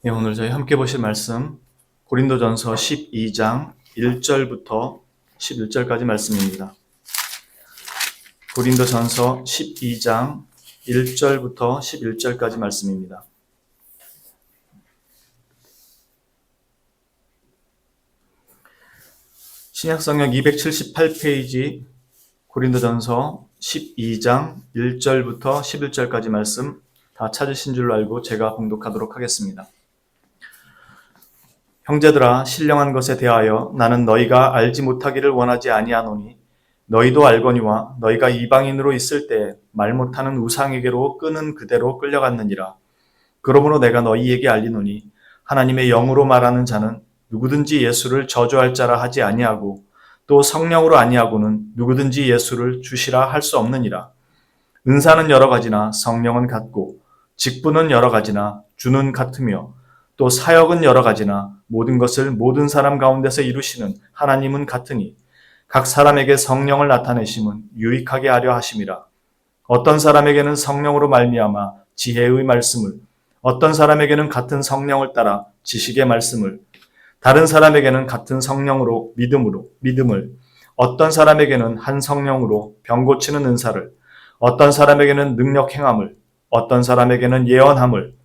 네, 오늘 저희 함께 보실 말씀 고린도전서 12장 1절부터 11절까지 말씀입니다. 고린도전서 12장 1절부터 11절까지 말씀입니다. 신약성경 278페이지 고린도전서 12장 1절부터 11절까지 말씀 다 찾으신 줄로 알고 제가 봉독하도록 하겠습니다. 형제들아, 신령한 것에 대하여 나는 너희가 알지 못하기를 원하지 아니하노니 너희도 알거니와 너희가 이방인으로 있을 때 말 못하는 우상에게로 끄는 그대로 끌려갔느니라. 그러므로 내가 너희에게 알리노니 하나님의 영으로 말하는 자는 누구든지 예수를 저주할 자라 하지 아니하고 또 성령으로 아니하고는 누구든지 예수를 주시라 할 수 없느니라. 은사는 여러 가지나 성령은 같고 직분은 여러 가지나 주는 같으며 또 사역은 여러 가지나 모든 것을 모든 사람 가운데서 이루시는 하나님은 같으니 각 사람에게 성령을 나타내심은 유익하게 하려 하심이라. 어떤 사람에게는 성령으로 말미암아 지혜의 말씀을, 어떤 사람에게는 같은 성령을 따라 지식의 말씀을, 다른 사람에게는 같은 성령으로 믿음을, 어떤 사람에게는 한 성령으로 병 고치는 은사를, 어떤 사람에게는 능력 행함을, 어떤 사람에게는 예언함을,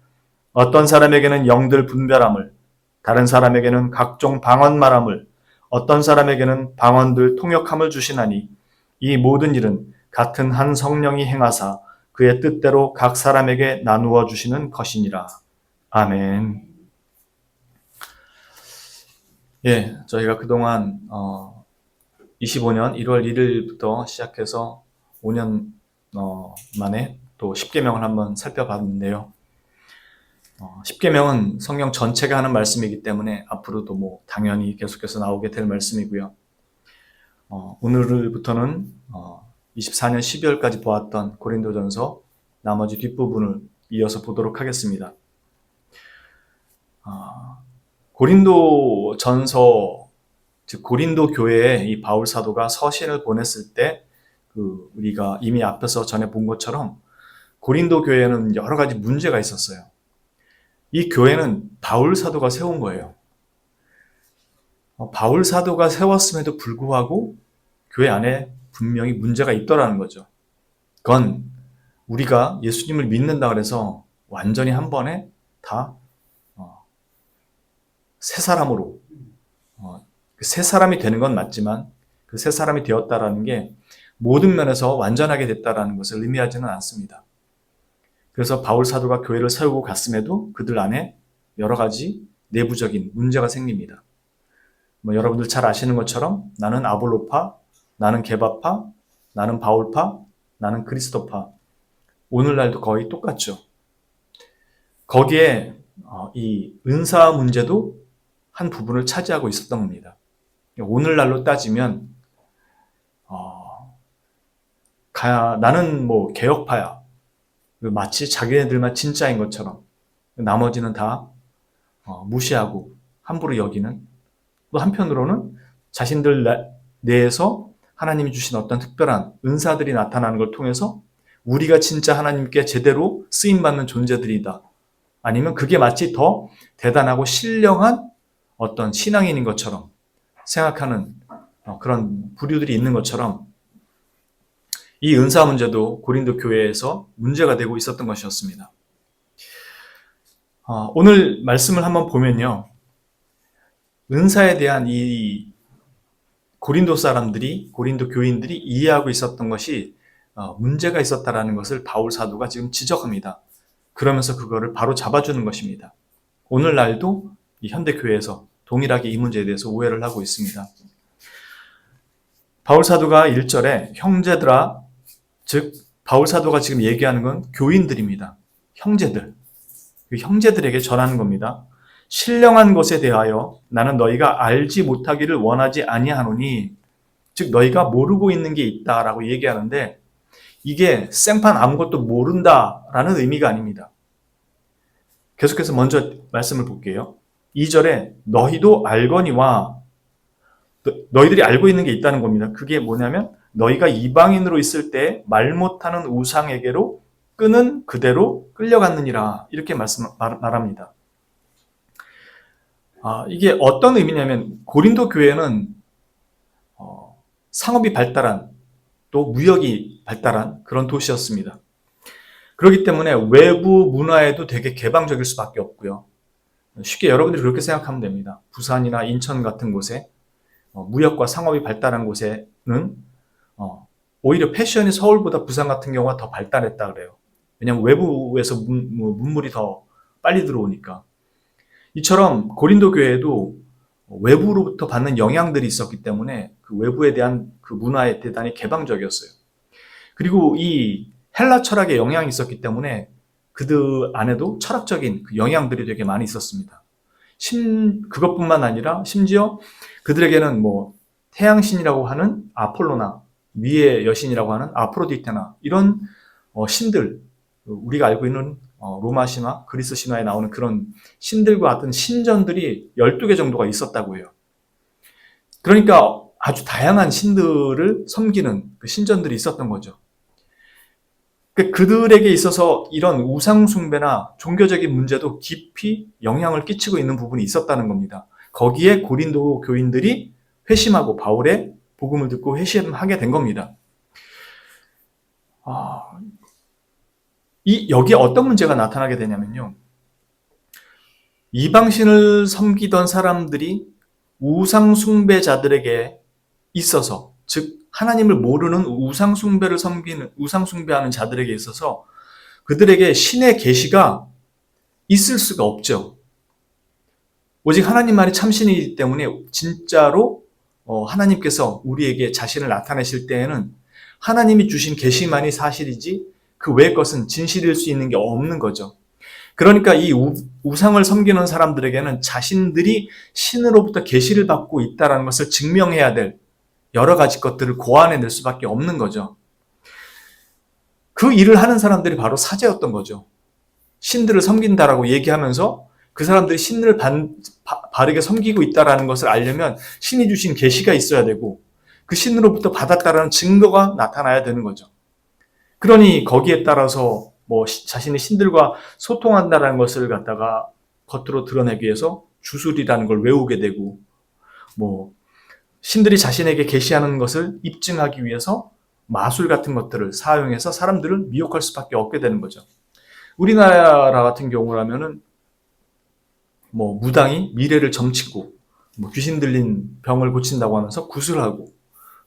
어떤 사람에게는 영들 분별함을, 다른 사람에게는 각종 방언 말함을, 어떤 사람에게는 방언들 통역함을 주시나니 이 모든 일은 같은 한 성령이 행하사 그의 뜻대로 각 사람에게 나누어 주시는 것이니라. 아멘. 예, 저희가 그동안 25년 1월 1일부터 시작해서 5년 만에 또 십계명을 한번 살펴봤는데요. 십계명은 성경 전체가 하는 말씀이기 때문에 앞으로도 당연히 계속해서 나오게 될 말씀이고요. 오늘부터는 24년 12월까지 보았던 고린도전서 나머지 뒷부분을 이어서 보도록 하겠습니다. 고린도전서, 즉 고린도 교회에 이 바울 사도가 서신을 보냈을 때 우리가 이미 앞에서 전에 본 것처럼 고린도 교회에는 여러 가지 문제가 있었어요. 이 교회는 바울 사도가 세운 거예요. 바울 사도가 세웠음에도 불구하고 교회 안에 분명히 문제가 있더라는 거죠. 그건 우리가 예수님을 믿는다 그래서 완전히 한 번에 다 새 사람으로 새 사람이 되는 건 맞지만 그 새 사람이 되었다라는 게 모든 면에서 완전하게 됐다라는 것을 의미하지는 않습니다. 그래서 바울 사도가 교회를 세우고 갔음에도 그들 안에 여러 가지 내부적인 문제가 생깁니다. 여러분들 잘 아시는 것처럼 나는 아볼로파, 나는 게바파, 나는 바울파, 나는 그리스도파. 오늘날도 거의 똑같죠. 거기에 이 은사 문제도 한 부분을 차지하고 있었던 겁니다. 오늘날로 따지면 나는 개혁파야. 마치 자기네들만 진짜인 것처럼 나머지는 다 무시하고 함부로 여기는, 또 한편으로는 자신들 내에서 하나님이 주신 어떤 특별한 은사들이 나타나는 걸 통해서 우리가 진짜 하나님께 제대로 쓰임받는 존재들이다. 아니면 그게 마치 더 대단하고 신령한 어떤 신앙인인 것처럼 생각하는 그런 부류들이 있는 것처럼 이 은사 문제도 고린도 교회에서 문제가 되고 있었던 것이었습니다. 오늘 말씀을 한번 보면요. 은사에 대한 이 고린도 사람들이, 고린도 교인들이 이해하고 있었던 것이 문제가 있었다라는 것을 바울 사도가 지금 지적합니다. 그러면서 그거를 바로 잡아주는 것입니다. 오늘날도 이 현대교회에서 동일하게 이 문제에 대해서 오해를 하고 있습니다. 바울 사도가 1절에 형제들아, 즉 바울 사도가 지금 얘기하는 건 교인들입니다. 형제들. 그 형제들에게 전하는 겁니다. 신령한 것에 대하여 나는 너희가 알지 못하기를 원하지 아니하노니, 즉 너희가 모르고 있는 게 있다라고 얘기하는데 이게 생판 아무것도 모른다라는 의미가 아닙니다. 계속해서 먼저 말씀을 볼게요. 2절에 너희도 알거니와, 너희들이 알고 있는 게 있다는 겁니다. 그게 뭐냐면 너희가 이방인으로 있을 때 말 못하는 우상에게로 끄는 그대로 끌려갔느니라, 이렇게 말합니다. 이게 어떤 의미냐면 고린도 교회는 상업이 발달한 또 무역이 발달한 그런 도시였습니다. 그렇기 때문에 외부 문화에도 되게 개방적일 수밖에 없고요. 쉽게 여러분들이 그렇게 생각하면 됩니다. 부산이나 인천 같은 곳에 무역과 상업이 발달한 곳에는 오히려 패션이 서울보다 부산 같은 경우가 더 발달했다 그래요. 왜냐하면 외부에서 문물이 더 빨리 들어오니까. 이처럼 고린도 교회에도 외부로부터 받는 영향들이 있었기 때문에 그 외부에 대한 그 문화에 대단히 개방적이었어요. 그리고 이 헬라 철학의 영향이 있었기 때문에 그들 안에도 철학적인 그 영향들이 되게 많이 있었습니다. 그것뿐만 아니라 심지어 그들에게는 뭐 태양신이라고 하는 아폴로나, 미의 여신이라고 하는 아프로디테나 이런 신들, 우리가 알고 있는 로마 신화, 그리스 신화에 나오는 그런 신들과 같은 신전들이 12개 정도가 있었다고 해요. 그러니까 아주 다양한 신들을 섬기는 그 신전들이 있었던 거죠. 그들에게 있어서 이런 우상숭배나 종교적인 문제도 깊이 영향을 끼치고 있는 부분이 있었다는 겁니다. 거기에 고린도 교인들이 회심하고 바울의 복음을 듣고 회심하게 된 겁니다. 여기에 어떤 문제가 나타나게 되냐면요. 이방신을 섬기던 사람들이 우상숭배자들에게 있어서, 즉 하나님을 모르는 우상숭배하는 자들에게 있어서 그들에게 신의 계시가 있을 수가 없죠. 오직 하나님만이 참신이기 때문에 진짜로 하나님께서 우리에게 자신을 나타내실 때에는 하나님이 주신 계시만이 사실이지 그 외의 것은 진실일 수 있는 게 없는 거죠. 그러니까 이 우상을 섬기는 사람들에게는 자신들이 신으로부터 계시를 받고 있다는 것을 증명해야 될 여러 가지 것들을 고안해낼 수밖에 없는 거죠. 그 일을 하는 사람들이 바로 사제였던 거죠. 신들을 섬긴다라고 얘기하면서 그 사람들이 신을 바르게 섬기고 있다는 것을 알려면 신이 주신 계시가 있어야 되고 그 신으로부터 받았다라는 증거가 나타나야 되는 거죠. 그러니 거기에 따라서 자신의 신들과 소통한다는 것을 갖다가 겉으로 드러내기 위해서 주술이라는 걸 외우게 되고 신들이 자신에게 계시하는 것을 입증하기 위해서 마술 같은 것들을 사용해서 사람들을 미혹할 수밖에 없게 되는 거죠. 우리나라 같은 경우라면은 무당이 미래를 점치고 귀신 들린 병을 고친다고 하면서 구슬하고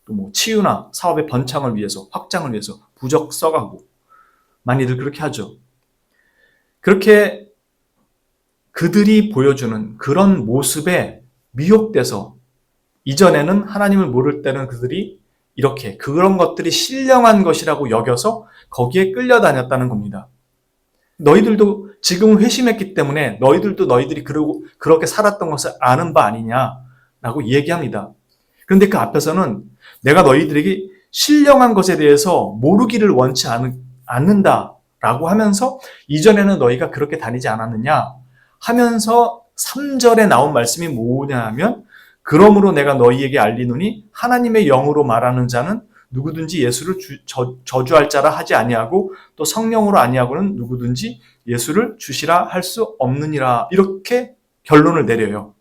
또 치유나 사업의 번창을 위해서 확장을 위해서 부적 써가고 많이들 그렇게 하죠. 그렇게 그들이 보여주는 그런 모습에 미혹돼서 이전에는 하나님을 모를 때는 그들이 이렇게 그런 것들이 신령한 것이라고 여겨서 거기에 끌려다녔다는 겁니다. 너희들도 지금 회심했기 때문에 너희들도 너희들이 그렇게 살았던 것을 아는 바 아니냐라고 얘기합니다. 그런데 그 앞에서는 내가 너희들에게 신령한 것에 대해서 모르기를 원치 않는다라고 하면서 이전에는 너희가 그렇게 다니지 않았느냐 하면서 3절에 나온 말씀이 뭐냐 하면 그러므로 내가 너희에게 알리노니 하나님의 영으로 말하는 자는 누구든지 예수를 저주할 자라 하지 아니하고 또 성령으로 아니하고는 누구든지 예수를 주시라 할 수 없느니라 이렇게 결론을 내려요.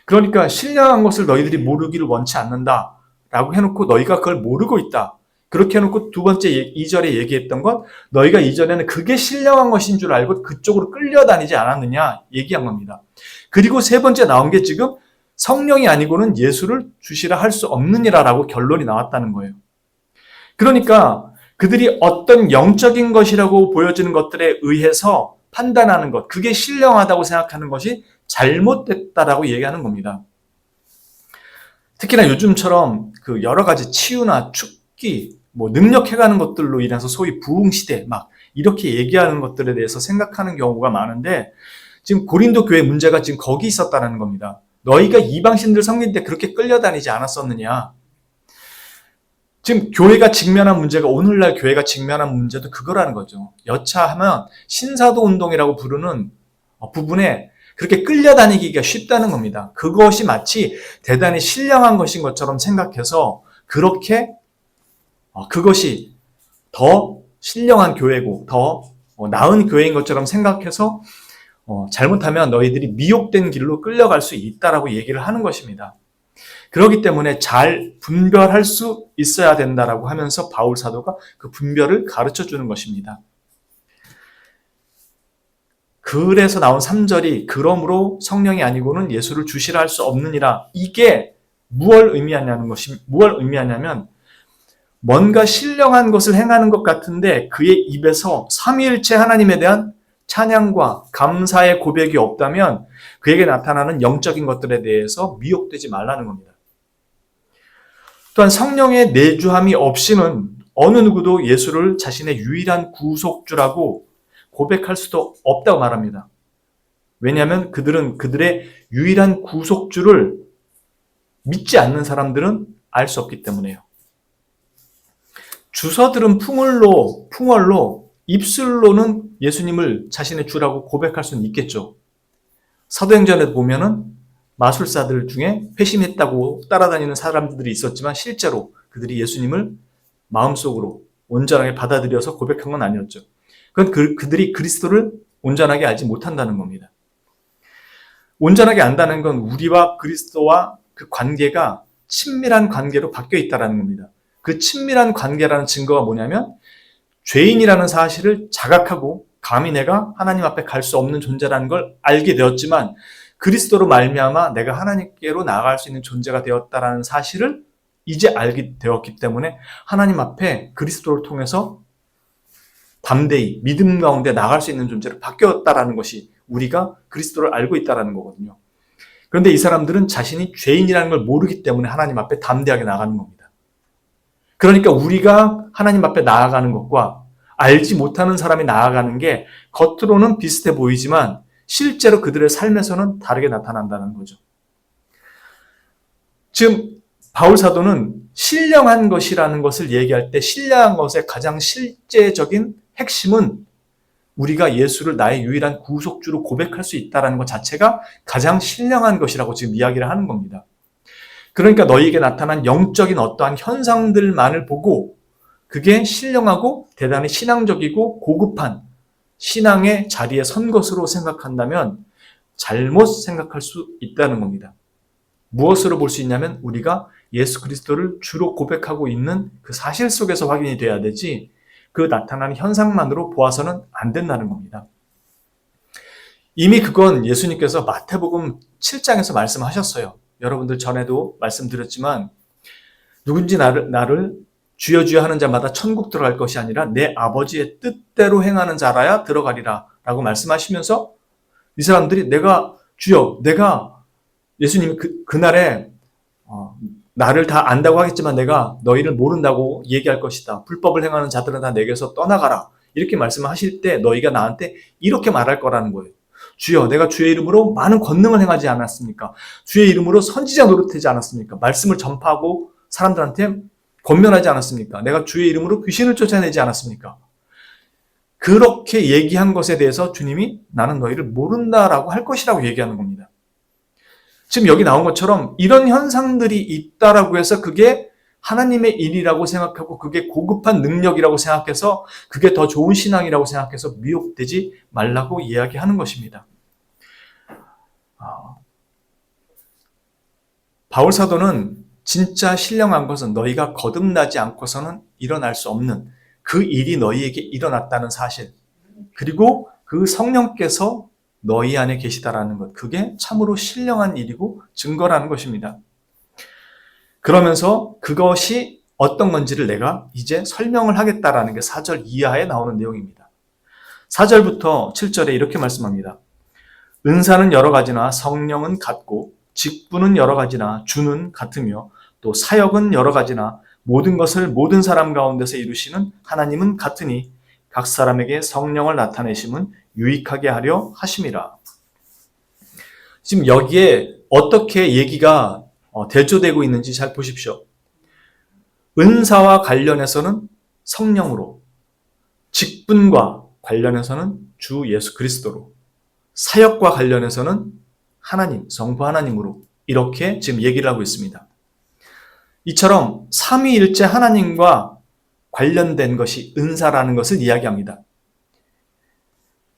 그러니까 신령한 것을 너희들이 모르기를 원치 않는다라고 해놓고 너희가 그걸 모르고 있다. 그렇게 해놓고 두 번째 2절에 얘기했던 건 너희가 이전에는 그게 신령한 것인 줄 알고 그쪽으로 끌려다니지 않았느냐 얘기한 겁니다. 그리고 세 번째 나온 게 지금 성령이 아니고는 예수를 주시라 할 수 없느니라라고 결론이 나왔다는 거예요. 그러니까 그들이 어떤 영적인 것이라고 보여지는 것들에 의해서 판단하는 것, 그게 신령하다고 생각하는 것이 잘못됐다라고 얘기하는 겁니다. 특히나 요즘처럼 그 여러 가지 치유나 축기, 능력해가는 것들로 인해서 소위 부흥시대, 이렇게 얘기하는 것들에 대해서 생각하는 경우가 많은데 지금 고린도 교회 문제가 지금 거기 있었다는 겁니다. 너희가 이방신들 섬길 때 그렇게 끌려다니지 않았었느냐. 지금 교회가 직면한 문제가 오늘날 교회가 직면한 문제도 그거라는 거죠. 여차하면 신사도 운동이라고 부르는 부분에 그렇게 끌려다니기가 쉽다는 겁니다. 그것이 마치 대단히 신령한 것인 것처럼 생각해서 그렇게 그것이 더 신령한 교회고 더 나은 교회인 것처럼 생각해서 잘못하면 너희들이 미혹된 길로 끌려갈 수 있다라고 얘기를 하는 것입니다. 그렇기 때문에 잘 분별할 수 있어야 된다라고 하면서 바울 사도가 그 분별을 가르쳐 주는 것입니다. 그래서 나온 3절이 그러므로 성령이 아니고는 예수를 주시라 할 수 없느니라. 이게 무엇을 의미하냐면 뭔가 신령한 것을 행하는 것 같은데 그의 입에서 삼위일체 하나님에 대한 찬양과 감사의 고백이 없다면 그에게 나타나는 영적인 것들에 대해서 미혹되지 말라는 겁니다. 또한 성령의 내주함이 없이는 어느 누구도 예수를 자신의 유일한 구속주라고 고백할 수도 없다고 말합니다. 왜냐하면 그들은 그들의 유일한 구속주를 믿지 않는 사람들은 알 수 없기 때문에요. 주서들은 풍월로 입술로는 예수님을 자신의 주라고 고백할 수는 있겠죠. 사도행전에 보면은 마술사들 중에 회심했다고 따라다니는 사람들이 있었지만 실제로 그들이 예수님을 마음속으로 온전하게 받아들여서 고백한 건 아니었죠. 그건 그들이 그리스도를 온전하게 알지 못한다는 겁니다. 온전하게 안다는 건 우리와 그리스도와 그 관계가 친밀한 관계로 바뀌어 있다는 겁니다. 그 친밀한 관계라는 증거가 뭐냐면 죄인이라는 사실을 자각하고 감히 내가 하나님 앞에 갈 수 없는 존재라는 걸 알게 되었지만 그리스도로 말미암아 내가 하나님께로 나아갈 수 있는 존재가 되었다라는 사실을 이제 알게 되었기 때문에 하나님 앞에 그리스도를 통해서 담대히 믿음 가운데 나갈 수 있는 존재로 바뀌었다라는 것이 우리가 그리스도를 알고 있다라는 거거든요. 그런데 이 사람들은 자신이 죄인이라는 걸 모르기 때문에 하나님 앞에 담대하게 나가는 겁니다. 그러니까 우리가 하나님 앞에 나아가는 것과 알지 못하는 사람이 나아가는 게 겉으로는 비슷해 보이지만 실제로 그들의 삶에서는 다르게 나타난다는 거죠. 지금 바울 사도는 신령한 것이라는 것을 얘기할 때 신령한 것의 가장 실제적인 핵심은 우리가 예수를 나의 유일한 구속주로 고백할 수 있다는 것 자체가 가장 신령한 것이라고 지금 이야기를 하는 겁니다. 그러니까 너희에게 나타난 영적인 어떠한 현상들만을 보고 그게 신령하고 대단히 신앙적이고 고급한 신앙의 자리에 선 것으로 생각한다면 잘못 생각할 수 있다는 겁니다. 무엇으로 볼 수 있냐면 우리가 예수 그리스도를 주로 고백하고 있는 그 사실 속에서 확인이 돼야 되지 그 나타나는 현상만으로 보아서는 안 된다는 겁니다. 이미 그건 예수님께서 마태복음 7장에서 말씀하셨어요. 여러분들 전에도 말씀드렸지만 누군지 나를 주여 주여 하는 자마다 천국 들어갈 것이 아니라 내 아버지의 뜻대로 행하는 자라야 들어가리라 라고 말씀하시면서 이 사람들이 내가 예수님이 그날에 나를 다 안다고 하겠지만 내가 너희를 모른다고 얘기할 것이다. 불법을 행하는 자들은 다 내게서 떠나가라. 이렇게 말씀하실 때 너희가 나한테 이렇게 말할 거라는 거예요. 주여 내가 주의 이름으로 많은 권능을 행하지 않았습니까? 주의 이름으로 선지자 노릇하지 않았습니까? 말씀을 전파하고 사람들한테 권면하지 않았습니까? 내가 주의 이름으로 귀신을 쫓아내지 않았습니까? 그렇게 얘기한 것에 대해서 주님이 나는 너희를 모른다라고 할 것이라고 얘기하는 겁니다. 지금 여기 나온 것처럼 이런 현상들이 있다라고 해서 그게 하나님의 일이라고 생각하고 그게 고급한 능력이라고 생각해서 그게 더 좋은 신앙이라고 생각해서 미혹되지 말라고 이야기하는 것입니다. 바울 사도는 진짜 신령한 것은 너희가 거듭나지 않고서는 일어날 수 없는 그 일이 너희에게 일어났다는 사실 그리고 그 성령께서 너희 안에 계시다라는 것 그게 참으로 신령한 일이고 증거라는 것입니다. 그러면서 그것이 어떤 건지를 내가 이제 설명을 하겠다라는 게 4절 이하에 나오는 내용입니다. 4절부터 7절에 이렇게 말씀합니다. 은사는 여러 가지나 성령은 같고 직분은 여러 가지나 주는 같으며 또 사역은 여러 가지나 모든 것을 모든 사람 가운데서 이루시는 하나님은 같으니 각 사람에게 성령을 나타내심은 유익하게 하려 하심이라. 지금 여기에 어떻게 얘기가 대조되고 있는지 잘 보십시오. 은사와 관련해서는 성령으로, 직분과 관련해서는 주 예수 그리스도로, 사역과 관련해서는 하나님, 성부 하나님으로 이렇게 지금 얘기를 하고 있습니다. 이처럼 삼위일체 하나님과 관련된 것이 은사라는 것을 이야기합니다.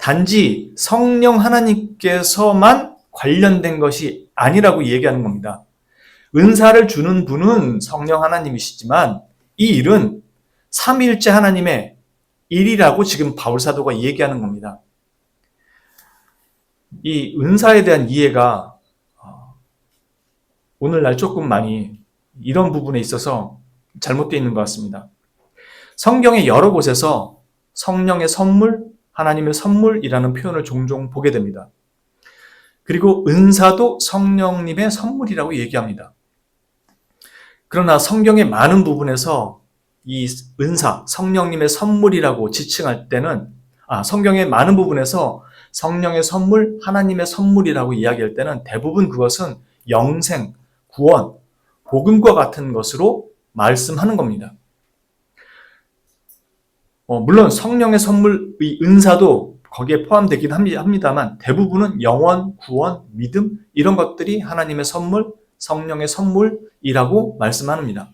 단지 성령 하나님께서만 관련된 것이 아니라고 얘기하는 겁니다. 은사를 주는 분은 성령 하나님이시지만 이 일은 삼위일체 하나님의 일이라고 지금 바울사도가 얘기하는 겁니다. 이 은사에 대한 이해가 오늘날 조금 많이 이런 부분에 있어서 잘못되어 있는 것 같습니다. 성경의 여러 곳에서 성령의 선물, 하나님의 선물이라는 표현을 종종 보게 됩니다. 그리고 은사도 성령님의 선물이라고 얘기합니다. 그러나 성경의 많은 부분에서 이 은사, 성령님의 선물이라고 지칭할 때는 성경의 많은 부분에서 성령의 선물, 하나님의 선물이라고 이야기할 때는 대부분 그것은 영생, 구원, 복음과 같은 것으로 말씀하는 겁니다. 물론 성령의 선물, 이 은사도 거기에 포함되긴 합니다만 대부분은 영원, 구원, 믿음 이런 것들이 하나님의 선물, 성령의 선물이라고 말씀합니다.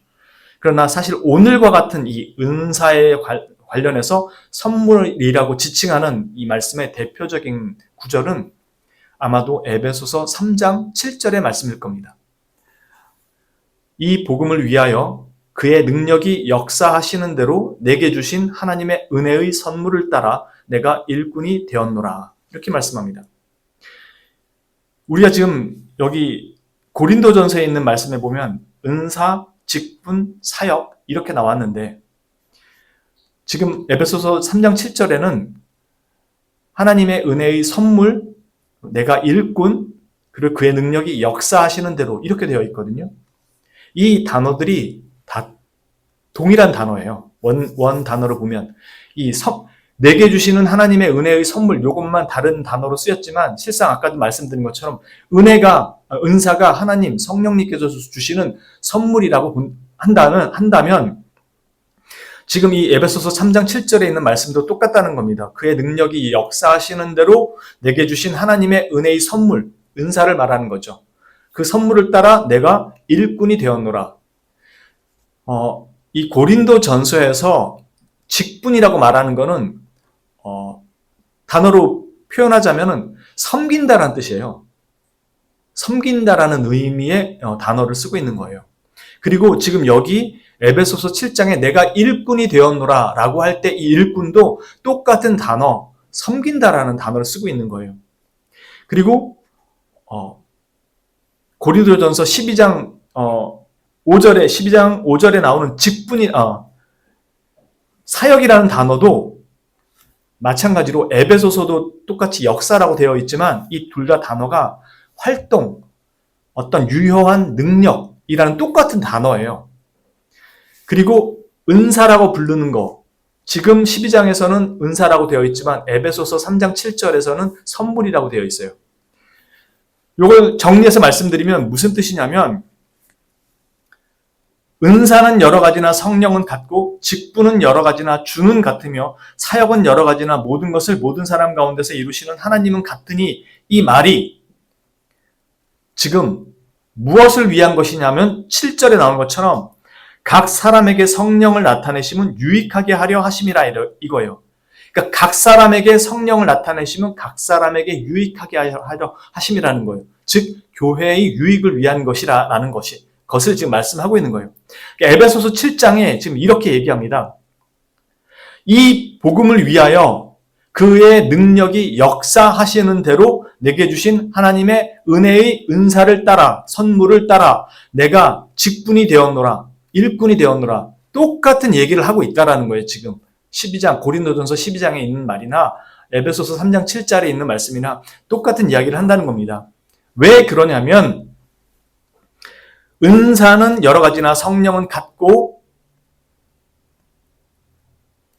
그러나 사실 오늘과 같은 이 은사에 관련해서 선물이라고 지칭하는 이 말씀의 대표적인 구절은 아마도 에베소서 3장 7절의 말씀일 겁니다. 이 복음을 위하여 그의 능력이 역사하시는 대로 내게 주신 하나님의 은혜의 선물을 따라 내가 일꾼이 되었노라. 이렇게 말씀합니다. 우리가 지금 여기 고린도전서에 있는 말씀에 보면 은사, 직분, 사역 이렇게 나왔는데 지금 에베소서 3장 7절에는 하나님의 은혜의 선물, 내가 일꾼, 그리고 그의 능력이 역사하시는 대로 이렇게 되어 있거든요. 이 단어들이 다 동일한 단어예요. 원 단어로 보면 내게 주시는 하나님의 은혜의 선물 이것만 다른 단어로 쓰였지만 실상 아까도 말씀드린 것처럼 은사가 하나님 성령님께서 주시는 선물이라고 한다면 지금 이 에베소서 3장 7절에 있는 말씀도 똑같다는 겁니다. 그의 능력이 역사하시는 대로 내게 주신 하나님의 은혜의 선물, 은사를 말하는 거죠. 그 선물을 따라 내가 일꾼이 되었노라. 이 고린도 전서에서 직분이라고 말하는 거는 단어로 표현하자면은 섬긴다라는 뜻이에요. 섬긴다라는 의미의 단어를 쓰고 있는 거예요. 그리고 지금 여기 에베소서 7장에 내가 일꾼이 되었노라 라고 할 때 이 일꾼도 똑같은 단어, 섬긴다라는 단어를 쓰고 있는 거예요. 그리고 고린도전서 12장 5절에 나오는 사역이라는 단어도 마찬가지로 에베소서도 똑같이 역사라고 되어 있지만 이 둘 다 단어가 활동, 어떤 유효한 능력이라는 똑같은 단어예요. 그리고 은사라고 부르는 거, 지금 12장에서는 은사라고 되어 있지만 에베소서 3장 7절에서는 선물이라고 되어 있어요. 이걸 정리해서 말씀드리면 무슨 뜻이냐면 은사는 여러 가지나 성령은 같고 직분은 여러 가지나 주는 같으며 사역은 여러 가지나 모든 것을 모든 사람 가운데서 이루시는 하나님은 같으니 이 말이 지금 무엇을 위한 것이냐면 7절에 나온 것처럼 각 사람에게 성령을 나타내심은 유익하게 하려 하심이라 이거예요. 그러니까 각 사람에게 성령을 나타내심은 각 사람에게 유익하게 하려 하심이라는 거예요. 즉 교회의 유익을 위한 것이라는 것을 지금 말씀하고 있는 거예요. 그러니까 에베소서 7장에 지금 이렇게 얘기합니다. 이 복음을 위하여 그의 능력이 역사하시는 대로 내게 주신 하나님의 은혜의 은사를 따라 선물을 따라 내가 직분이 되었노라, 일꾼이 되었노라 똑같은 얘기를 하고 있다라는 거예요. 지금 12장 고린도전서 12장에 있는 말이나 에베소서 3장 7절에 있는 말씀이나 똑같은 이야기를 한다는 겁니다. 왜 그러냐면 은사는 여러 가지나 성령은 같고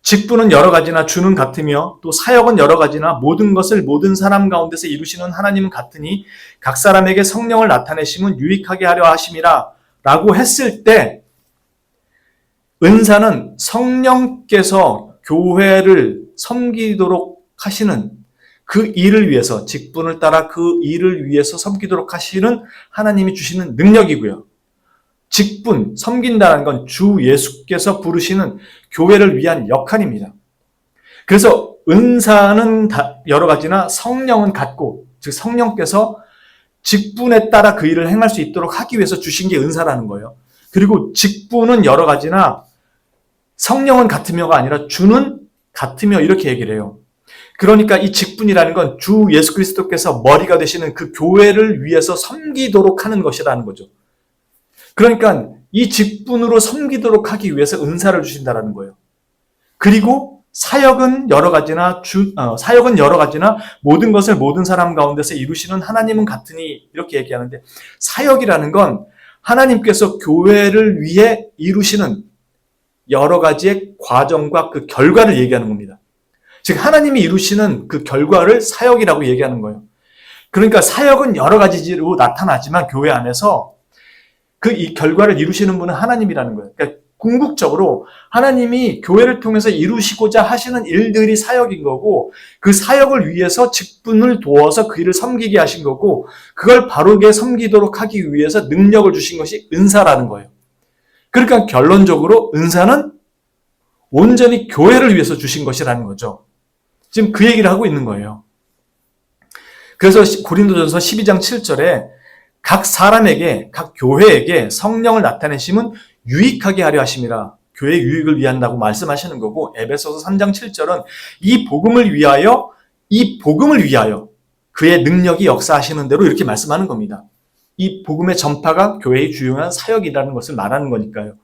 직분은 여러 가지나 주는 같으며 또 사역은 여러 가지나 모든 것을 모든 사람 가운데서 이루시는 하나님은 같으니 각 사람에게 성령을 나타내심은 유익하게 하려 하심이라 라고 했을 때 은사는 성령께서 교회를 섬기도록 하시는 그 일을 위해서 직분을 따라 그 일을 위해서 섬기도록 하시는 하나님이 주시는 능력이고요. 직분, 섬긴다는 건 주 예수께서 부르시는 교회를 위한 역할입니다. 그래서 은사는 여러 가지나 성령은 같고, 즉 성령께서 직분에 따라 그 일을 행할 수 있도록 하기 위해서 주신 게 은사라는 거예요. 그리고 직분은 여러 가지나 성령은 같으며가 아니라 주는 같으며 이렇게 얘기를 해요. 그러니까 이 직분이라는 건 주 예수 그리스도께서 머리가 되시는 그 교회를 위해서 섬기도록 하는 것이라는 거죠. 그러니까 이 직분으로 섬기도록 하기 위해서 은사를 주신다라는 거예요. 그리고 사역은 여러 가지나 모든 것을 모든 사람 가운데서 이루시는 하나님은 같으니 이렇게 얘기하는데, 사역이라는 건 하나님께서 교회를 위해 이루시는 여러 가지의 과정과 그 결과를 얘기하는 겁니다. 즉 하나님이 이루시는 그 결과를 사역이라고 얘기하는 거예요. 그러니까 사역은 여러 가지로 나타나지만 교회 안에서 이 결과를 이루시는 분은 하나님이라는 거예요. 그러니까 궁극적으로 하나님이 교회를 통해서 이루시고자 하시는 일들이 사역인 거고, 그 사역을 위해서 직분을 두어서 그 일을 섬기게 하신 거고, 그걸 바르게 섬기도록 하기 위해서 능력을 주신 것이 은사라는 거예요. 그러니까 결론적으로 은사는 온전히 교회를 위해서 주신 것이라는 거죠. 지금 그 얘기를 하고 있는 거예요. 그래서 고린도전서 12장 7절에 각 사람에게, 각 교회에게 성령을 나타내심은 유익하게 하려 하심이라, 교회의 유익을 위한다고 말씀하시는 거고, 에베소서 3장 7절은 이 복음을 위하여 그의 능력이 역사하시는 대로 이렇게 말씀하는 겁니다. 이 복음의 전파가 교회의 주요한 사역이라는 것을 말하는 거니까요.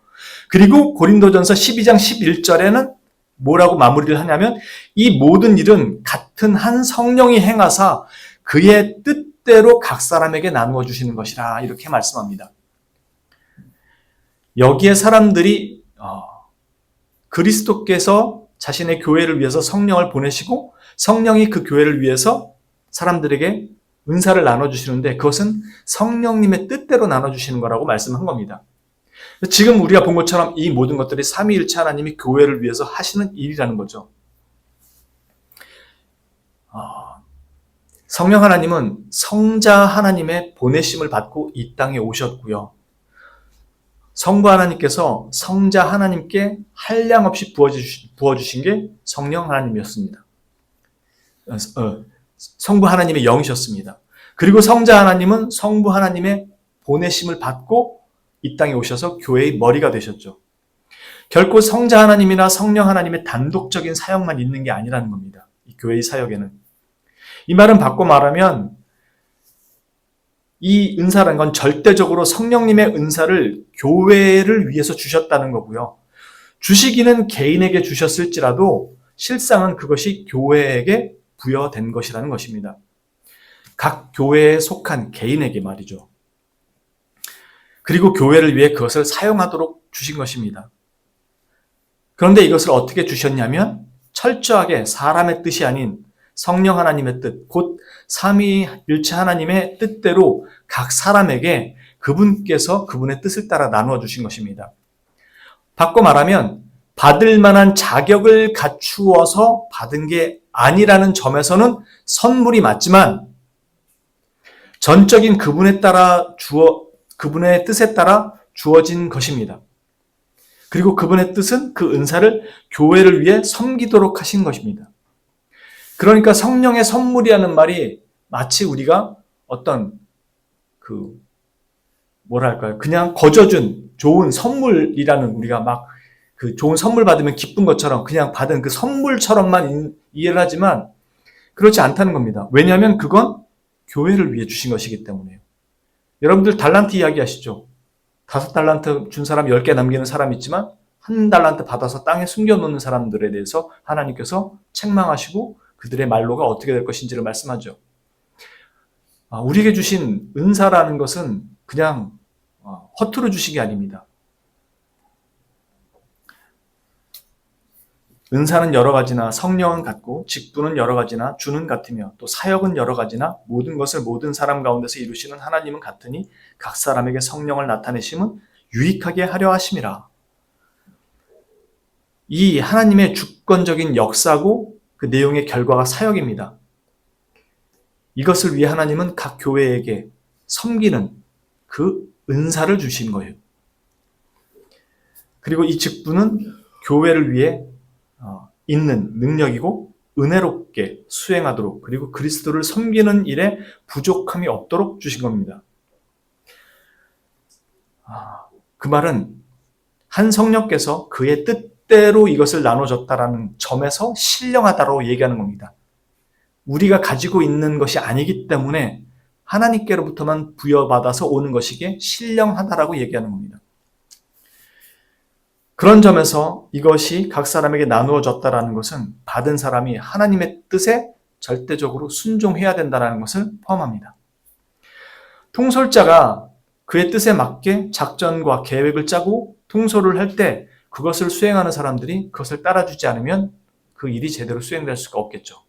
그리고 고린도전서 12장 11절에는 뭐라고 마무리를 하냐면, 이 모든 일은 같은 한 성령이 행하사 그의 뜻대로 각 사람에게 나누어 주시는 것이라 이렇게 말씀합니다. 여기에 사람들이 그리스도께서 자신의 교회를 위해서 성령을 보내시고 성령이 그 교회를 위해서 사람들에게 은사를 나눠주시는데, 그것은 성령님의 뜻대로 나눠주시는 거라고 말씀한 겁니다. 지금 우리가 본 것처럼 이 모든 것들이 삼위일체 하나님이 교회를 위해서 하시는 일이라는 거죠. 성령 하나님은 성자 하나님의 보내심을 받고 이 땅에 오셨고요. 성부 하나님께서 성자 하나님께 한량없이 부어주신 게 성령 하나님이었습니다. 성부 하나님의 영이셨습니다. 그리고 성자 하나님은 성부 하나님의 보내심을 받고 이 땅에 오셔서 교회의 머리가 되셨죠. 결코 성자 하나님이나 성령 하나님의 단독적인 사역만 있는 게 아니라는 겁니다. 이 교회의 사역에는. 이 말은 바꿔 말하면 이 은사라는 건 절대적으로 성령님의 은사를 교회를 위해서 주셨다는 거고요. 주시기는 개인에게 주셨을지라도 실상은 그것이 교회에게 부여된 것이라는 것입니다. 각 교회에 속한 개인에게 말이죠. 그리고 교회를 위해 그것을 사용하도록 주신 것입니다. 그런데 이것을 어떻게 주셨냐면 철저하게 사람의 뜻이 아닌 성령 하나님의 뜻, 곧 삼위일체 하나님의 뜻대로 각 사람에게 그분께서 그분의 뜻을 따라 나누어 주신 것입니다. 바꿔 말하면 받을 만한 자격을 갖추어서 받은 게 아니라는 점에서는 선물이 맞지만, 전적인 그분의 뜻에 따라 주어진 것입니다. 그리고 그분의 뜻은 그 은사를 교회를 위해 섬기도록 하신 것입니다. 그러니까 성령의 선물이라는 말이 마치 우리가 어떤 그냥 거저준 좋은 선물이라는, 우리가 막 그 좋은 선물 받으면 기쁜 것처럼 그냥 받은 그 선물처럼만 이해를 하지만 그렇지 않다는 겁니다. 왜냐하면 그건 교회를 위해 주신 것이기 때문에요. 여러분들 달란트 이야기 하시죠? 5달란트 준 사람 10개 남기는 사람 있지만 1달란트 받아서 땅에 숨겨놓는 사람들에 대해서 하나님께서 책망하시고 그들의 말로가 어떻게 될 것인지를 말씀하죠. 우리에게 주신 은사라는 것은 그냥 허투루 주신 게 아닙니다. 은사는 여러 가지나 성령은 같고 직분은 여러 가지나 주는 같으며 또 사역은 여러 가지나 모든 것을 모든 사람 가운데서 이루시는 하나님은 같으니 각 사람에게 성령을 나타내심은 유익하게 하려 하심이라. 이 하나님의 주권적인 역사고 그 내용의 결과가 사역입니다. 이것을 위해 하나님은 각 교회에게 섬기는 그 은사를 주신 거예요. 그리고 이 직분은 교회를 위해 있는 능력이고 은혜롭게 수행하도록, 그리고 그리스도를 섬기는 일에 부족함이 없도록 주신 겁니다. 그 말은 한 성령께서 그의 뜻대로 이것을 나눠줬다라는 점에서 신령하다고 얘기하는 겁니다. 우리가 가지고 있는 것이 아니기 때문에 하나님께로부터만 부여받아서 오는 것이기에 신령하다라고 얘기하는 겁니다. 그런 점에서 이것이 각 사람에게 나누어졌다라는 것은 받은 사람이 하나님의 뜻에 절대적으로 순종해야 된다는 것을 포함합니다. 통솔자가 그의 뜻에 맞게 작전과 계획을 짜고 통솔을 할 때 그것을 수행하는 사람들이 그것을 따라주지 않으면 그 일이 제대로 수행될 수가 없겠죠.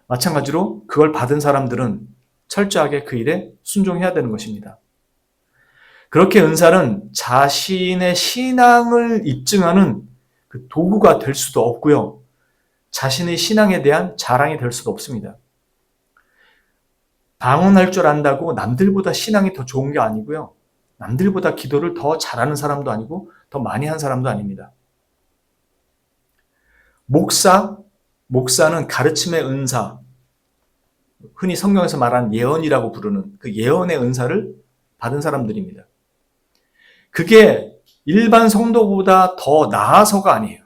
마찬가지로 그걸 받은 사람들은 철저하게 그 일에 순종해야 되는 것입니다. 그렇게 은사는 자신의 신앙을 입증하는 그 도구가 될 수도 없고요. 자신의 신앙에 대한 자랑이 될 수도 없습니다. 방언할 줄 안다고 남들보다 신앙이 더 좋은 게 아니고요. 남들보다 기도를 더 잘하는 사람도 아니고 더 많이 한 사람도 아닙니다. 목사는 가르침의 은사, 흔히 성경에서 말하는 예언이라고 부르는 그 예언의 은사를 받은 사람들입니다. 그게 일반 성도보다 더 나아서가 아니에요.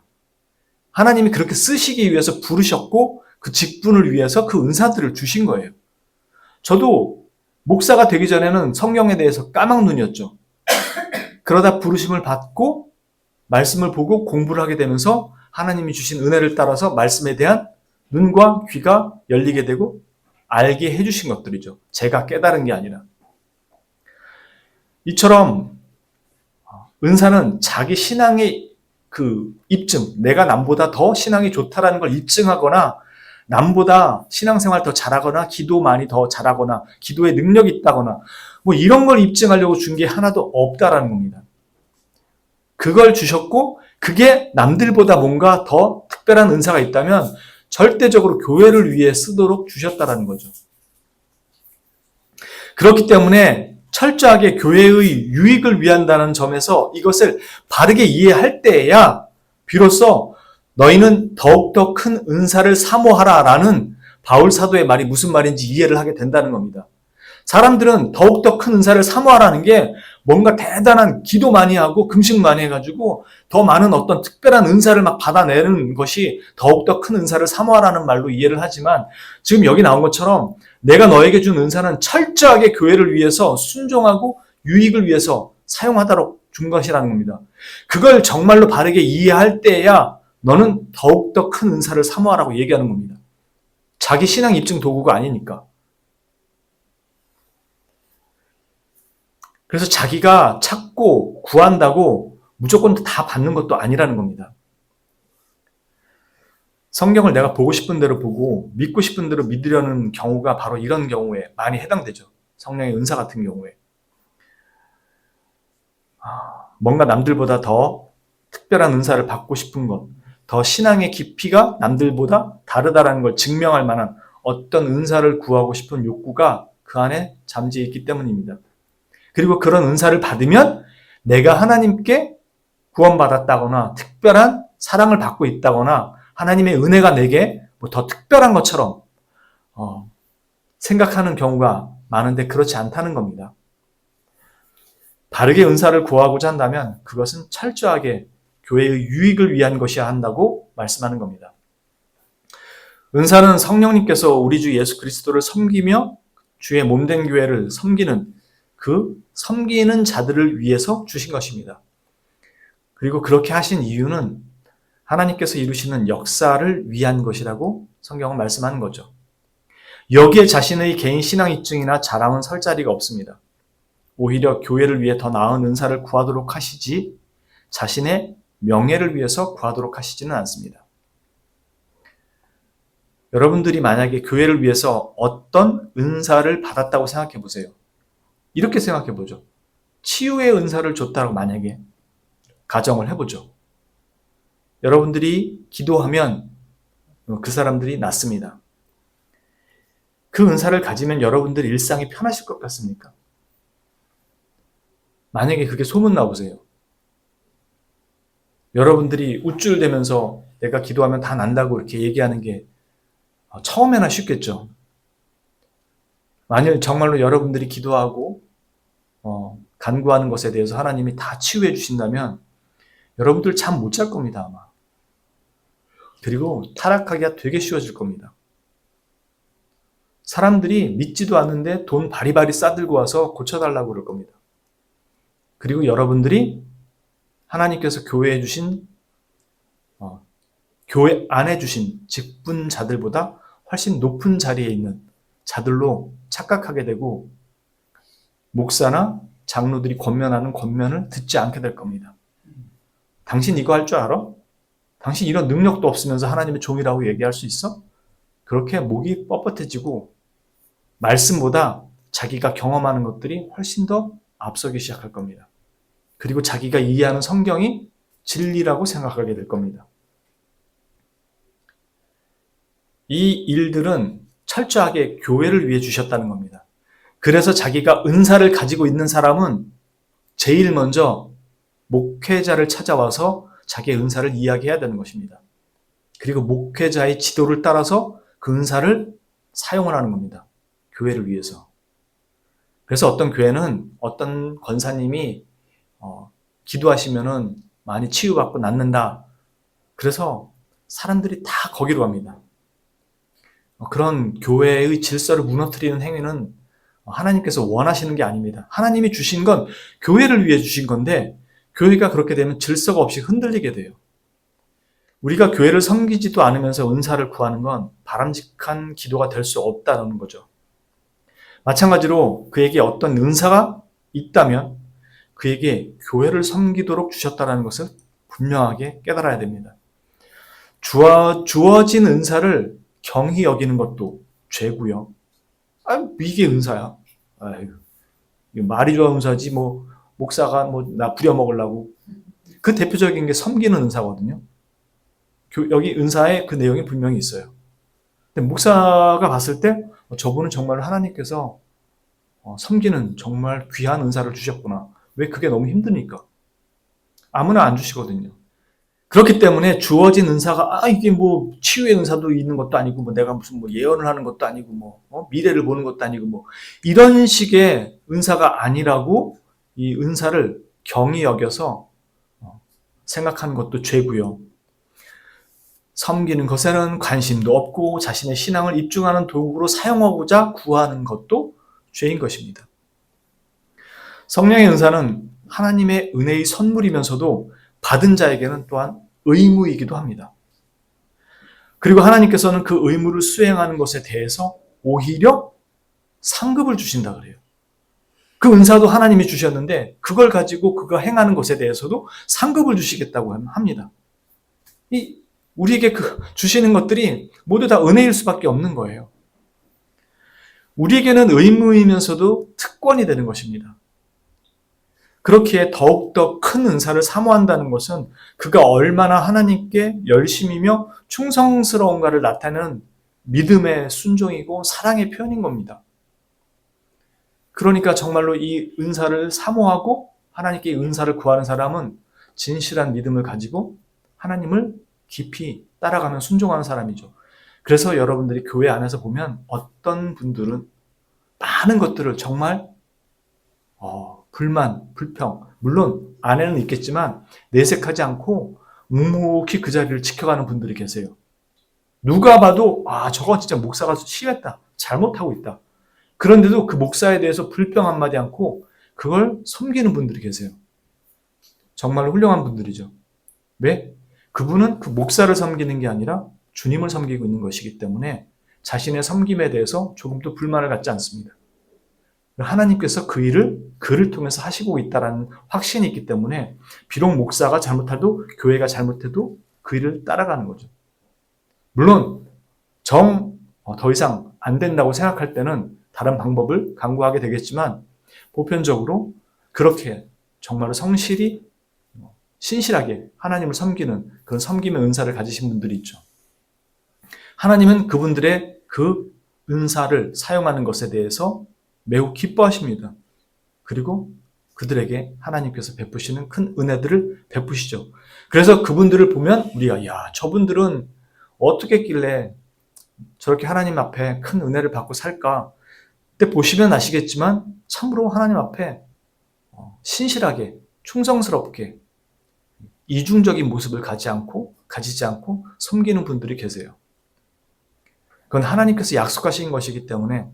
하나님이 그렇게 쓰시기 위해서 부르셨고 그 직분을 위해서 그 은사들을 주신 거예요. 저도 목사가 되기 전에는 성경에 대해서 까막눈이었죠. 그러다 부르심을 받고 말씀을 보고 공부를 하게 되면서 하나님이 주신 은혜를 따라서 말씀에 대한 눈과 귀가 열리게 되고 알게 해주신 것들이죠. 제가 깨달은 게 아니라. 이처럼 은사는 자기 신앙의 그 입증, 내가 남보다 더 신앙이 좋다라는 걸 입증하거나 남보다 신앙생활 더 잘하거나 기도 많이 더 잘하거나 기도에 능력이 있다거나 뭐 이런 걸 입증하려고 준 게 하나도 없다라는 겁니다. 그걸 주셨고 그게 남들보다 뭔가 더 특별한 은사가 있다면 절대적으로 교회를 위해 쓰도록 주셨다라는 거죠. 그렇기 때문에 철저하게 교회의 유익을 위한다는 점에서 이것을 바르게 이해할 때에야 비로소 너희는 더욱더 큰 은사를 사모하라라는 바울 사도의 말이 무슨 말인지 이해를 하게 된다는 겁니다. 사람들은 더욱더 큰 은사를 사모하라는 게 뭔가 대단한 기도 많이 하고 금식 많이 해가지고 더 많은 어떤 특별한 은사를 막 받아내는 것이 더욱더 큰 은사를 사모하라는 말로 이해를 하지만 지금 여기 나온 것처럼 내가 너에게 준 은사는 철저하게 교회를 위해서 순종하고 유익을 위해서 사용하도록 준 것이라는 겁니다. 그걸 정말로 바르게 이해할 때야 너는 더욱더 큰 은사를 사모하라고 얘기하는 겁니다. 자기 신앙 입증 도구가 아니니까. 그래서 자기가 찾고 구한다고 무조건 다 받는 것도 아니라는 겁니다. 성경을 내가 보고 싶은 대로 보고 믿고 싶은 대로 믿으려는 경우가 바로 이런 경우에 많이 해당되죠. 성령의 은사 같은 경우에. 뭔가 남들보다 더 특별한 은사를 받고 싶은 것, 더 신앙의 깊이가 남들보다 다르다라는 걸 증명할 만한 어떤 은사를 구하고 싶은 욕구가 그 안에 잠재 있기 때문입니다. 그리고 그런 은사를 받으면 내가 하나님께 구원받았다거나 특별한 사랑을 받고 있다거나 하나님의 은혜가 내게 뭐 더 특별한 것처럼 생각하는 경우가 많은데 그렇지 않다는 겁니다. 바르게 은사를 구하고자 한다면 그것은 철저하게 교회의 유익을 위한 것이어야 한다고 말씀하는 겁니다. 은사는 성령님께서 우리 주 예수 그리스도를 섬기며 주의 몸된 교회를 섬기는 그 섬기는 자들을 위해서 주신 것입니다. 그리고 그렇게 하신 이유는 하나님께서 이루시는 역사를 위한 것이라고 성경은 말씀하는 거죠. 여기에 자신의 개인 신앙 입증이나 자랑은 설 자리가 없습니다. 오히려 교회를 위해 더 나은 은사를 구하도록 하시지 자신의 명예를 위해서 구하도록 하시지는 않습니다. 여러분들이 만약에 교회를 위해서 어떤 은사를 받았다고 생각해 보세요. 이렇게 생각해 보죠. 치유의 은사를 줬다고 만약에 가정을 해보죠. 여러분들이 기도하면 그 사람들이 낫습니다. 그 은사를 가지면 여러분들 일상이 편하실 것 같습니까? 만약에 그게 소문나 보세요. 여러분들이 우쭐대면서 내가 기도하면 다 난다고 이렇게 얘기하는 게 처음에나 쉽겠죠. 만약 정말로 여러분들이 기도하고 간구하는 것에 대해서 하나님이 다 치유해 주신다면 여러분들 잠 못 잘 겁니다, 아마. 그리고 타락하기가 되게 쉬워질 겁니다. 사람들이 믿지도 않는데 돈 바리바리 싸들고 와서 고쳐달라고 그럴 겁니다. 그리고 여러분들이 하나님께서 교회에 주신 교회 안에 주신 직분자들보다 훨씬 높은 자리에 있는 자들로 착각하게 되고 목사나 장로들이 권면하는 권면을 듣지 않게 될 겁니다. 당신 이거 할 줄 알아? 당신 이런 능력도 없으면서 하나님의 종이라고 얘기할 수 있어? 그렇게 목이 뻣뻣해지고 말씀보다 자기가 경험하는 것들이 훨씬 더 앞서기 시작할 겁니다. 그리고 자기가 이해하는 성경이 진리라고 생각하게 될 겁니다. 이 일들은 철저하게 교회를 위해 주셨다는 겁니다. 그래서 자기가 은사를 가지고 있는 사람은 제일 먼저 목회자를 찾아와서 자기의 은사를 이야기해야 되는 것입니다. 그리고 목회자의 지도를 따라서 그 은사를 사용을 하는 겁니다. 교회를 위해서. 그래서 어떤 교회는 어떤 권사님이 기도하시면은 많이 치유받고 낫는다. 그래서 사람들이 다 거기로 갑니다. 그런 교회의 질서를 무너뜨리는 행위는 하나님께서 원하시는 게 아닙니다. 하나님이 주신 건 교회를 위해 주신 건데 교회가 그렇게 되면 질서가 없이 흔들리게 돼요. 우리가 교회를 섬기지도 않으면서 은사를 구하는 건 바람직한 기도가 될 수 없다는 거죠. 마찬가지로 그에게 어떤 은사가 있다면 그에게 교회를 섬기도록 주셨다는 것을 분명하게 깨달아야 됩니다. 주어진 은사를 경히 여기는 것도 죄고요. 이게 은사야. 말이 좋아 은사지 목사가 나 부려먹으려고. 그 대표적인 게 섬기는 은사거든요. 여기 은사에 그 내용이 분명히 있어요. 근데 목사가 봤을 때 저분은 정말 하나님께서 섬기는 정말 귀한 은사를 주셨구나. 왜 그게 너무 힘드니까. 아무나 안 주시거든요. 그렇기 때문에 주어진 은사가 이게 치유의 은사도 있는 것도 아니고 내가 무슨 예언을 하는 것도 아니고 미래를 보는 것도 아니고 이런 식의 은사가 아니라고 이 은사를 경히 여겨서 생각하는 것도 죄고요. 섬기는 것에는 관심도 없고 자신의 신앙을 입증하는 도구로 사용하고자 구하는 것도 죄인 것입니다. 성령의 은사는 하나님의 은혜의 선물이면서도 받은 자에게는 또한 의무이기도 합니다. 그리고 하나님께서는 그 의무를 수행하는 것에 대해서 오히려 상급을 주신다 그래요. 그 은사도 하나님이 주셨는데 그걸 가지고 그가 행하는 것에 대해서도 상급을 주시겠다고 합니다. 우리에게 주시는 것들이 모두 다 은혜일 수밖에 없는 거예요. 우리에게는 의무이면서도 특권이 되는 것입니다. 그렇기에 더욱더 큰 은사를 사모한다는 것은 그가 얼마나 하나님께 열심이며 충성스러운가를 나타내는 믿음의 순종이고 사랑의 표현인 겁니다. 그러니까 정말로 이 은사를 사모하고 하나님께 은사를 구하는 사람은 진실한 믿음을 가지고 하나님을 깊이 따라가면 순종하는 사람이죠. 그래서 여러분들이 교회 안에서 보면 어떤 분들은 많은 것들을 정말 불만, 불평, 물론 안에는 있겠지만 내색하지 않고 묵묵히 그 자리를 지켜가는 분들이 계세요. 누가 봐도 저거 진짜 목사가 심했다, 잘못하고 있다. 그런데도 그 목사에 대해서 불평 한마디 않고 그걸 섬기는 분들이 계세요. 정말 훌륭한 분들이죠. 왜? 그분은 그 목사를 섬기는 게 아니라 주님을 섬기고 있는 것이기 때문에 자신의 섬김에 대해서 조금도 불만을 갖지 않습니다. 하나님께서 그 일을 그를 통해서 하시고 있다는 확신이 있기 때문에 비록 목사가 잘못해도 교회가 잘못해도 그 일을 따라가는 거죠. 물론 더 이상 안 된다고 생각할 때는 다른 방법을 강구하게 되겠지만 보편적으로 그렇게 정말로 성실히 신실하게 하나님을 섬기는 그런 섬김의 은사를 가지신 분들이 있죠. 하나님은 그분들의 그 은사를 사용하는 것에 대해서 매우 기뻐하십니다. 그리고 그들에게 하나님께서 베푸시는 큰 은혜들을 베푸시죠. 그래서 그분들을 보면 우리가 저분들은 어떻게 했길래 저렇게 하나님 앞에 큰 은혜를 받고 살까? 그때 보시면 아시겠지만 참으로 하나님 앞에 신실하게 충성스럽게 이중적인 모습을 가지지 않고 섬기는 분들이 계세요. 그건 하나님께서 약속하신 것이기 때문에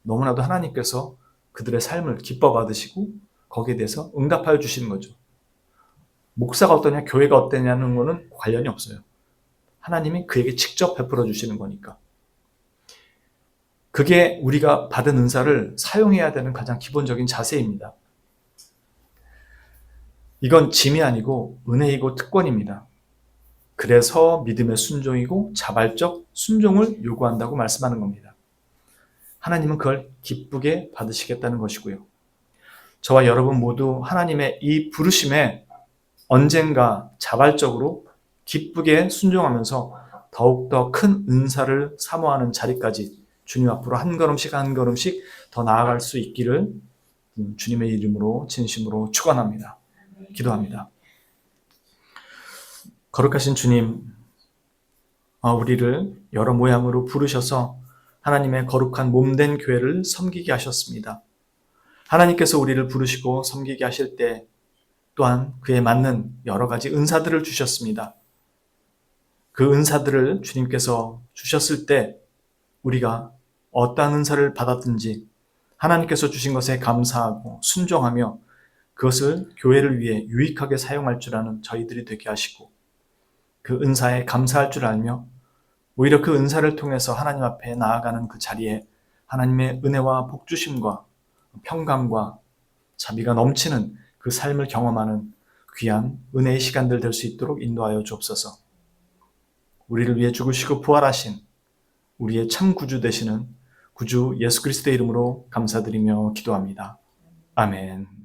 너무나도 하나님께서 그들의 삶을 기뻐 받으시고 거기에 대해서 응답하여 주시는 거죠. 목사가 어떠냐, 교회가 어떠냐는 거는 관련이 없어요. 하나님이 그에게 직접 베풀어 주시는 거니까. 그게 우리가 받은 은사를 사용해야 되는 가장 기본적인 자세입니다. 이건 짐이 아니고 은혜이고 특권입니다. 그래서 믿음의 순종이고 자발적 순종을 요구한다고 말씀하는 겁니다. 하나님은 그걸 기쁘게 받으시겠다는 것이고요. 저와 여러분 모두 하나님의 이 부르심에 언젠가 자발적으로 기쁘게 순종하면서 더욱더 큰 은사를 사모하는 자리까지 주님 앞으로 한 걸음씩 한 걸음씩 더 나아갈 수 있기를 주님의 이름으로 진심으로 축원합니다. 기도합니다. 거룩하신 주님, 우리를 여러 모양으로 부르셔서 하나님의 거룩한 몸된 교회를 섬기게 하셨습니다. 하나님께서 우리를 부르시고 섬기게 하실 때 또한 그에 맞는 여러 가지 은사들을 주셨습니다. 그 은사들을 주님께서 주셨을 때 우리가 어떠한 은사를 받았든지 하나님께서 주신 것에 감사하고 순종하며 그것을 교회를 위해 유익하게 사용할 줄 아는 저희들이 되게 하시고 그 은사에 감사할 줄 알며 오히려 그 은사를 통해서 하나님 앞에 나아가는 그 자리에 하나님의 은혜와 복주심과 평강과 자비가 넘치는 그 삶을 경험하는 귀한 은혜의 시간들 될 수 있도록 인도하여 주옵소서. 우리를 위해 죽으시고 부활하신 우리의 참 구주 되시는 구주 예수 그리스도의 이름으로 감사드리며 기도합니다. 아멘.